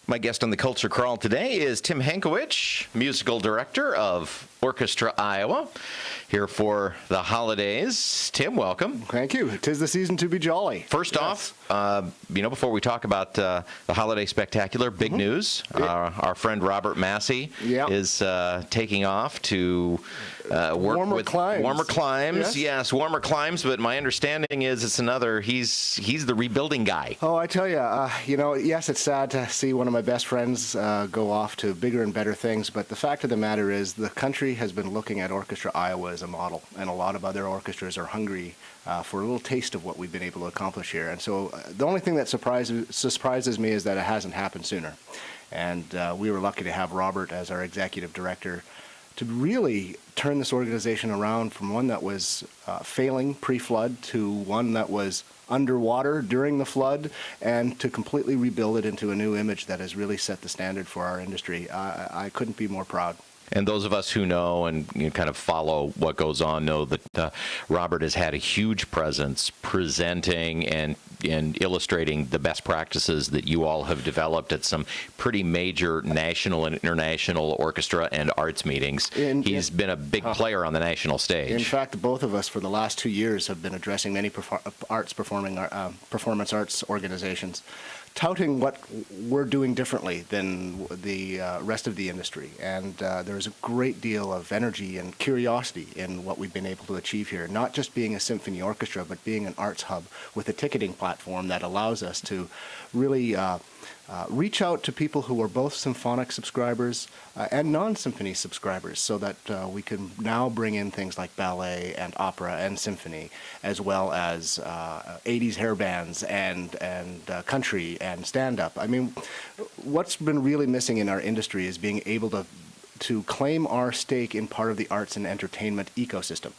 My guest on the Culture Crawl today is Tim Hankewich, musical director of Orchestra, Iowa, here for the holidays. Tim, welcome. Thank you. 'Tis the season to be jolly. First off, before we talk about the Holiday Spectacular, big news. Our friend Robert Massey is taking off to work with warmer climes. Yes, warmer climes. But my understanding is it's another. He's the rebuilding guy. Oh, I tell you, yes, it's sad to see one of my best friends go off to bigger and better things. But the fact of the matter is, the country has been looking at Orchestra Iowa as a model, and a lot of other orchestras are hungry for a little taste of what we've been able to accomplish here. And so the only thing that surprises me is that it hasn't happened sooner. And we were lucky to have Robert as our executive director to really turn this organization around from one that was failing pre-flood to one that was underwater during the flood, and to completely rebuild it into a new image that has really set the standard for our industry. I couldn't be more proud. And those of us who know and kind of follow what goes on know that Robert has had a huge presence presenting and illustrating the best practices that you all have developed at some pretty major national and international orchestra and arts meetings. He's been a big player on the national stage. In fact, both of us for the last 2 years have been addressing many performance arts organizations, touting what we're doing differently than the rest of the industry. And there's a great deal of energy and curiosity in what we've been able to achieve here, not just being a symphony orchestra, but being an arts hub with a ticketing platform that allows us to really reach out to people who are both symphonic subscribers and non-symphony subscribers, so that we can now bring in things like ballet and opera and symphony, as well as 80s hair bands and country and stand-up. I mean, what's been really missing in our industry is being able to claim our stake in part of the arts and entertainment ecosystem.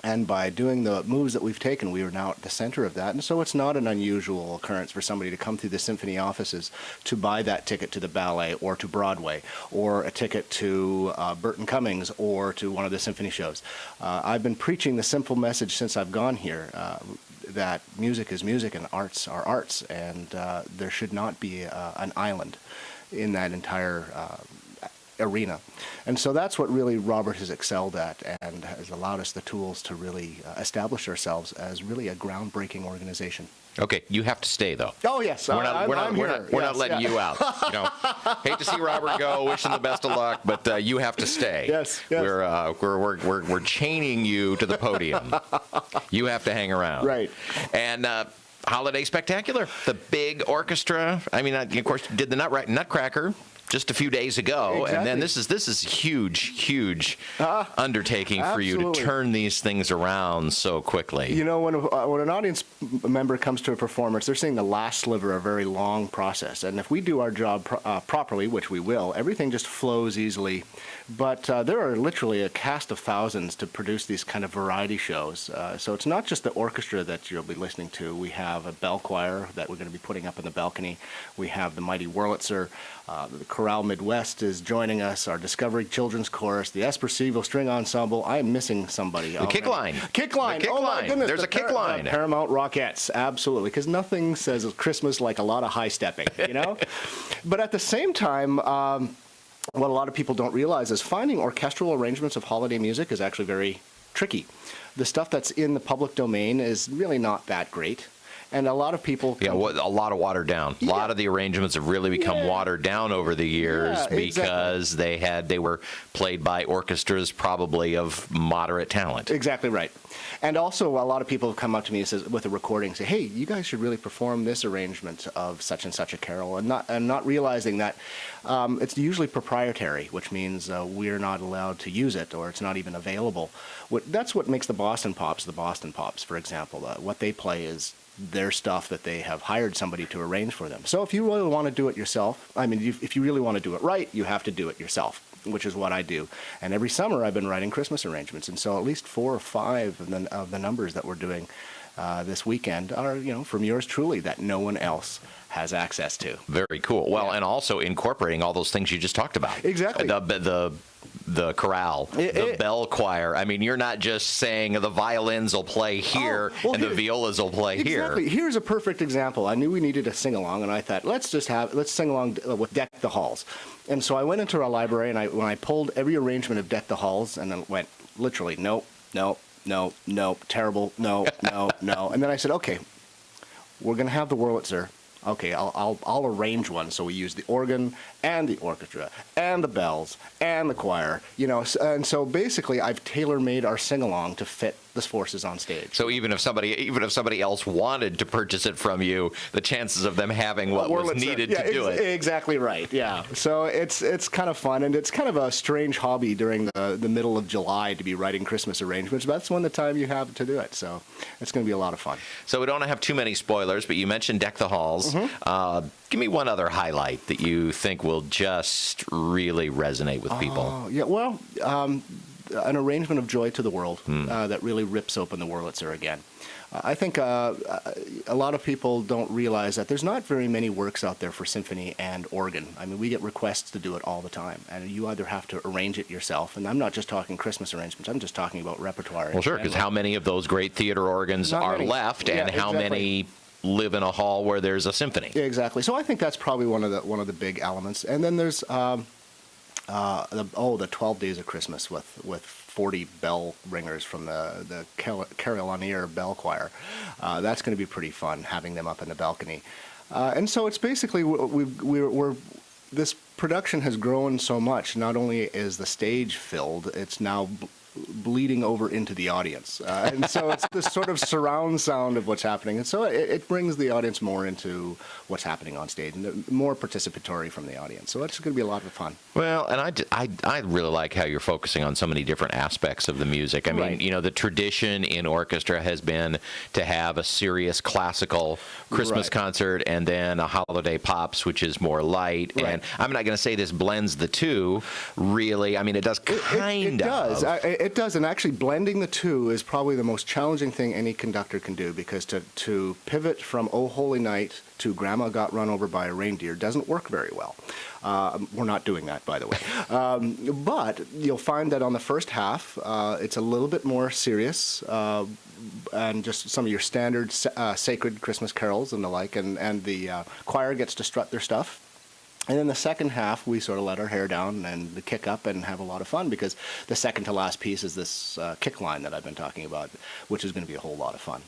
And by doing the moves that we've taken, we are now at the center of that. And so it's not an unusual occurrence for somebody to come through the symphony offices to buy that ticket to the ballet or to Broadway, or a ticket to Burton Cummings or to one of the symphony shows. I've been preaching the simple message since I've gone here, that music is music and arts are arts, and there should not be an island in that entire arena. And so that's what really Robert has excelled at, and has allowed us the tools to really establish ourselves as really a groundbreaking organization. Okay, you have to stay, though. Oh, yes. We're not letting you out. Hate to see Robert go. Wish him the best of luck, but you have to stay. Yes. We're chaining you to the podium. You have to hang around. Right. And Holiday Spectacular, the big orchestra. I mean, of course, did the Nutcracker just a few days ago, and then this is huge undertaking for you to turn these things around so quickly. You know, when an audience member comes to a performance, they're seeing the last sliver of a very long process, and if we do our job properly, which we will, everything just flows easily. But there are literally a cast of thousands to produce these kind of variety shows. So it's not just the orchestra that you'll be listening to. We have a bell choir that we're going to be putting up in the balcony. We have the Mighty Wurlitzer. The Chorale Midwest is joining us. Our Discovery Children's Chorus. The Espressivo String Ensemble. I am missing somebody. The Kickline. Kickline. Oh, my goodness. There's a Kickline. Paramount Rockettes. Absolutely. Because nothing says Christmas like a lot of high stepping, you know? But at the same time, what a lot of people don't realize is finding orchestral arrangements of holiday music is actually very tricky. The stuff that's in the public domain is really not that great. And a lot of people... a lot of watered down. A lot of the arrangements have really become watered down over the years because they were played by orchestras probably of moderate talent. Exactly right. And also, a lot of people have come up to me with a recording and say, hey, you guys should really perform this arrangement of such and such a carol, and not realizing that it's usually proprietary, which means we're not allowed to use it, or it's not even available. That's what makes the Boston Pops, for example. What they play is their stuff that they have hired somebody to arrange for them. So if you really want to do it yourself, if you really want to do it right, you have to do it yourself, which is what I do. And every summer I've been writing Christmas arrangements, and so at least 4 or 5 of the numbers that we're doing this weekend are, from yours truly, that no one else has access to. Very cool. Well, and also incorporating all those things you just talked about. Exactly. The the chorale, the bell choir. I mean, you're not just saying the violins will play here and the violas will play here. Exactly. Here's a perfect example. I knew we needed a sing-along, and I thought, let's sing along with Deck the Halls. And so I went into our library, and when I pulled every arrangement of Deck the Halls, and then went literally, nope, terrible, no. And then I said, okay, we're going to have the Wurlitzer. Okay, I'll arrange one. So we use the organ and the orchestra and the bells and the choir, and so basically I've tailor-made our sing-along to fit the forces on stage. So even if somebody else wanted to purchase it from you, the chances of them having what was needed to do it. Exactly right. Yeah. So it's kind of fun, and it's kind of a strange hobby during the middle of July to be writing Christmas arrangements. That's when the time you have to do it. So it's going to be a lot of fun. So we don't have too many spoilers, but you mentioned Deck the Halls. Mm-hmm. Give me one other highlight that you think will just really resonate with people. Yeah. Well, an arrangement of Joy to the World that really rips open the Wurlitzer again. I think a lot of people don't realize that there's not very many works out there for symphony and organ. I mean, we get requests to do it all the time, and you either have to arrange it yourself, and I'm not just talking Christmas arrangements, I'm just talking about repertoire. Well, sure, because how many of those great theater organs are left, and how many live in a hall where there's a symphony? Yeah, exactly. So I think that's probably one of the big elements. And then there's the 12 Days of Christmas with 40 bell ringers from the Carillonneur Bell Choir. That's going to be pretty fun, having them up in the balcony. And so it's basically this production has grown so much. Not only is the stage filled, it's now bleeding over into the audience. And so it's this sort of surround sound of what's happening. And so it brings the audience more into what's happening on stage, and more participatory from the audience. So it's going to be a lot of fun. Well, and I really like how you're focusing on so many different aspects of the music. I mean, the tradition in orchestra has been to have a serious classical Christmas concert and then a holiday pops, which is more light. Right. And I'm not going to say this blends the two, really. I mean, it does kind of. It does, and actually blending the two is probably the most challenging thing any conductor can do, because to pivot from Oh Holy Night to Grandma Got Run Over by a Reindeer doesn't work very well. We're not doing that, by the way. But you'll find that on the first half, it's a little bit more serious, and just some of your standard sacred Christmas carols and the like, and the choir gets to strut their stuff. And then the second half, we sort of let our hair down and kick up and have a lot of fun, because the second to last piece is this Kickline that I've been talking about, which is going to be a whole lot of fun.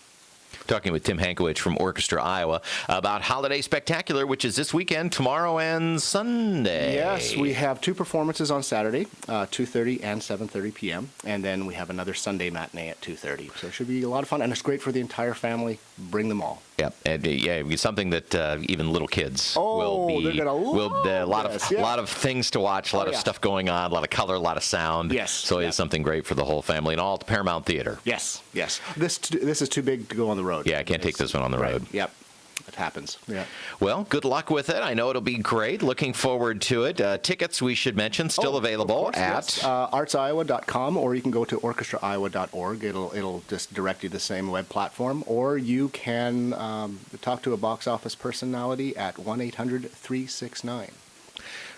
Talking with Tim Hankewich from Orchestra, Iowa, about Holiday Spectacular, which is this weekend, tomorrow and Sunday. Yes, we have two performances on Saturday, 2:30 and 7:30 p.m., and then we have another Sunday matinee at 2:30. So it should be a lot of fun, and it's great for the entire family. Bring them all. Yep, and it's something that even little kids will be. They're gonna love a lot of things to watch, a lot of stuff going on, a lot of color, a lot of sound. Yes, so it's something great for the whole family, and all at the Paramount Theater. Yes. This is too big to go on the road. Yeah, I can't take this one on the road. Yep. It happens. Yeah. Well, good luck with it. I know it'll be great. Looking forward to it. Tickets, we should mention, still available at artsiowa.com, or you can go to orchestraiowa.org. It'll just direct you to the same web platform, or you can talk to a box office personality at 1-800-369.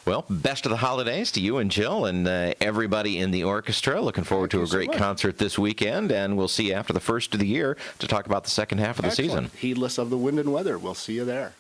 Well, best of the holidays to you and Jill and everybody in the orchestra. Looking forward to a great concert this weekend, and we'll see you after the first of the year to talk about the second half of the season. Heedless of the wind and weather. We'll see you there.